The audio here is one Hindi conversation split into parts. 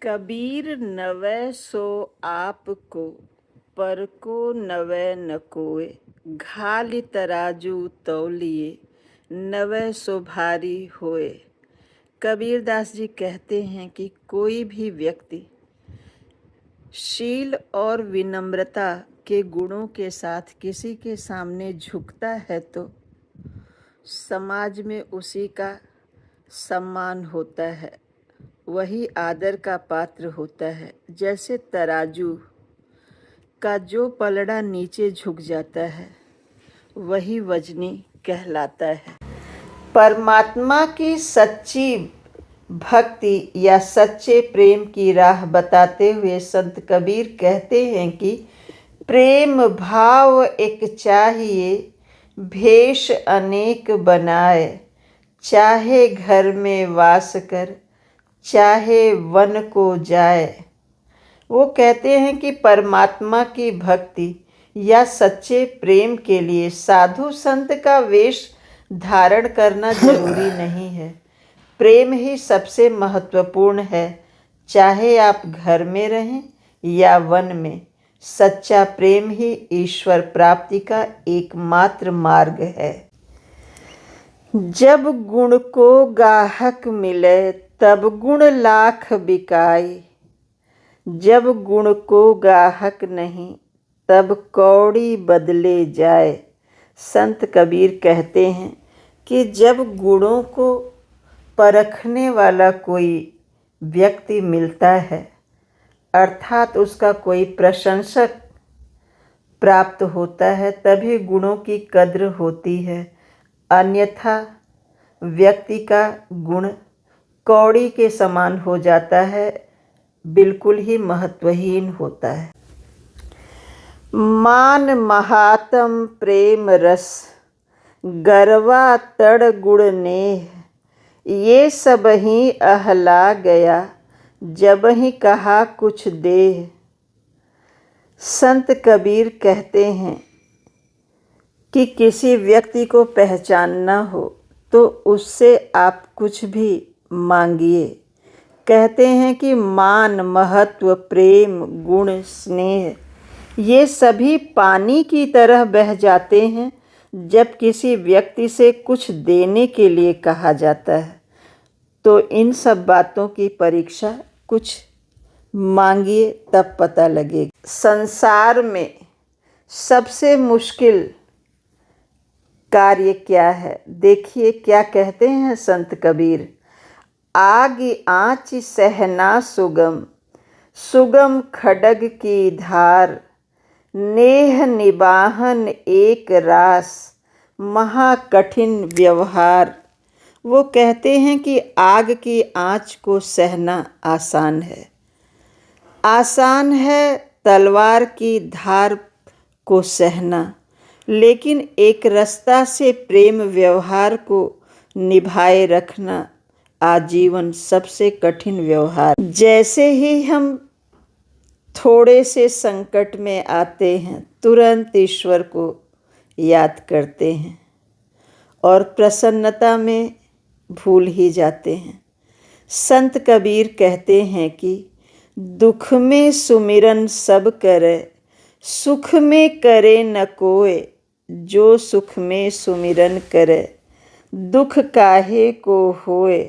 कबीर नवै सो आपको, पर को नवै न कोय। घालि तराजू तौलिए, नवै सो भारी होए। कबीरदास जी कहते हैं कि कोई भी व्यक्ति शील और विनम्रता के गुणों के साथ किसी के सामने झुकता है तो समाज में उसी का सम्मान होता है, वही आदर का पात्र होता है। जैसे तराजू का जो पलड़ा नीचे झुक जाता है वही वजनी कहलाता है। परमात्मा की सच्ची भक्ति या सच्चे प्रेम की राह बताते हुए संत कबीर कहते हैं कि प्रेम भाव एक चाहिए, भेष अनेक बनाए। चाहे घर में वास कर, चाहे वन को जाए। वो कहते हैं कि परमात्मा की भक्ति या सच्चे प्रेम के लिए साधु संत का वेश धारण करना जरूरी नहीं है। प्रेम ही सबसे महत्वपूर्ण है। चाहे आप घर में रहें या वन में, सच्चा प्रेम ही ईश्वर प्राप्ति का एकमात्र मार्ग है। जब गुण को गाहक मिले, तब गुण लाख बिकाई। जब गुण को गाहक नहीं, तब कौड़ी बदले जाए। संत कबीर कहते हैं कि जब गुणों को परखने वाला कोई व्यक्ति मिलता है, अर्थात उसका कोई प्रशंसक प्राप्त होता है, तभी गुणों की कद्र होती है। अन्यथा व्यक्ति का गुण कौड़ी के समान हो जाता है, बिल्कुल ही महत्वहीन होता है। मान महात्म प्रेम रस, गरवा तड़ गुण नेह। ये सब ही अहला गया, जब ही कहा कुछ देह। संत कबीर कहते हैं कि किसी व्यक्ति को पहचानना हो तो उससे आप कुछ भी मांगिए। कहते हैं कि मान, महत्व, प्रेम, गुण, स्नेह ये सभी पानी की तरह बह जाते हैं जब किसी व्यक्ति से कुछ देने के लिए कहा जाता है। तो इन सब बातों की परीक्षा कुछ मांगिए तब पता लगेगा। संसार में सबसे मुश्किल कार्य क्या है? देखिए क्या कहते हैं संत कबीर। आग आँच सहना सुगम, सुगम खड्ग की धार। नेह निबाहन एक रास, महा कठिन व्यवहार। वो कहते हैं कि आग की आँच को सहना आसान है। आसान है तलवार की धार को सहना, लेकिन एक रास्ता से प्रेम व्यवहार को निभाए रखना आजीवन सबसे कठिन व्यवहार। जैसे ही हम थोड़े से संकट में आते हैं, तुरंत ईश्वर को याद करते हैं और प्रसन्नता में भूल ही जाते हैं। संत कबीर कहते हैं कि दुख में सुमिरन सब करे, सुख में करे न कोय। जो सुख में सुमिरन करे, दुख काहे को होए।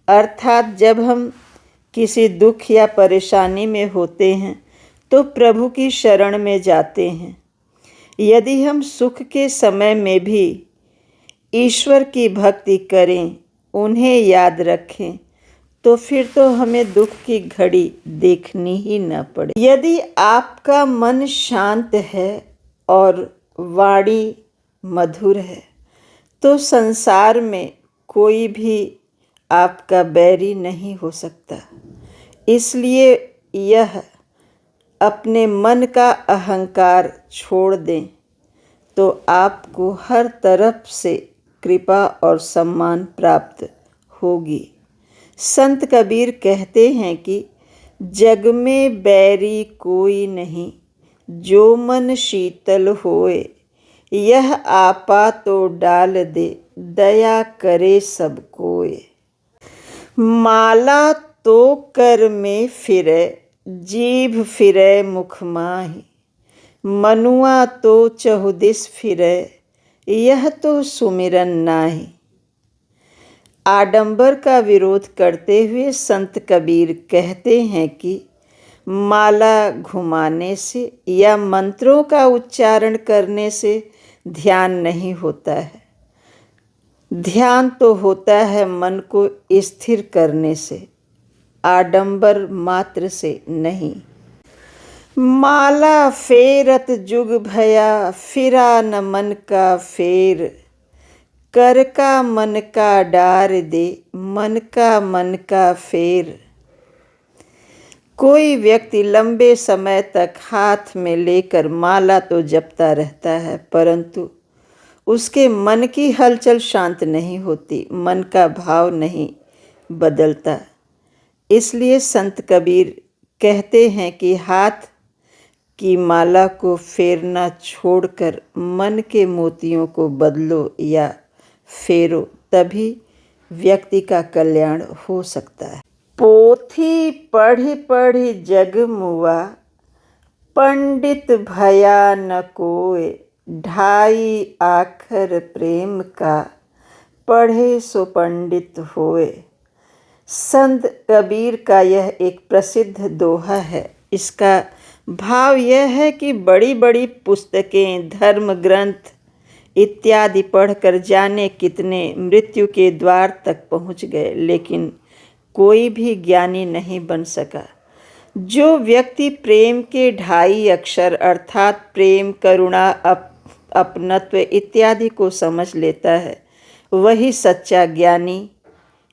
अर्थात जब हम किसी दुख या परेशानी में होते हैं तो प्रभु की शरण में जाते हैं। यदि हम सुख के समय में भी ईश्वर की भक्ति करें, उन्हें याद रखें, तो फिर तो हमें दुख की घड़ी देखनी ही न पड़े। यदि आपका मन शांत है और वाणी मधुर है तो संसार में कोई भी आपका बैरी नहीं हो सकता। इसलिए यह अपने मन का अहंकार छोड़ दें तो आपको हर तरफ से कृपा और सम्मान प्राप्त होगी। संत कबीर कहते हैं कि जग में बैरी कोई नहीं, जो मन शीतल होए। यह आपा तो डाल दे, दया करे सब कोय। माला तो कर में फिरे, जीभ फिरे मुख माहि। मनुआ तो चहुदिस फिरे, यह तो सुमिरन नाहि। आडंबर का विरोध करते हुए संत कबीर कहते हैं कि माला घुमाने से या मंत्रों का उच्चारण करने से ध्यान नहीं होता है। ध्यान तो होता है मन को स्थिर करने से, आडंबर मात्र से नहीं। माला फेरत जुग भया, फिरा न मन का फेर। कर का मन का डार दे, मन का फेर। कोई व्यक्ति लंबे समय तक हाथ में लेकर माला तो जपता रहता है, परंतु उसके मन की हलचल शांत नहीं होती, मन का भाव नहीं बदलता। इसलिए संत कबीर कहते हैं कि हाथ की माला को फेरना छोड़कर मन के मोतियों को बदलो या फेरो, तभी व्यक्ति का कल्याण हो सकता है। पोथी पढ़ी पढ़ी जग मुआ, पंडित भया न कोय। ढाई आखर प्रेम का, पढ़े सो पंडित होए। संत कबीर का यह एक प्रसिद्ध दोहा है। इसका भाव यह है कि बड़ी बड़ी पुस्तकें, धर्म ग्रंथ इत्यादि पढ़कर जाने कितने मृत्यु के द्वार तक पहुँच गए, लेकिन कोई भी ज्ञानी नहीं बन सका। जो व्यक्ति प्रेम के ढाई अक्षर अर्थात प्रेम, करुणा, अपनत्व इत्यादि को समझ लेता है, वही सच्चा ज्ञानी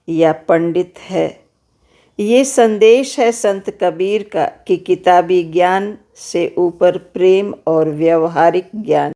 या पंडित है। ये संदेश है संत कबीर का कि किताबी ज्ञान से ऊपर प्रेम और व्यवहारिक ज्ञान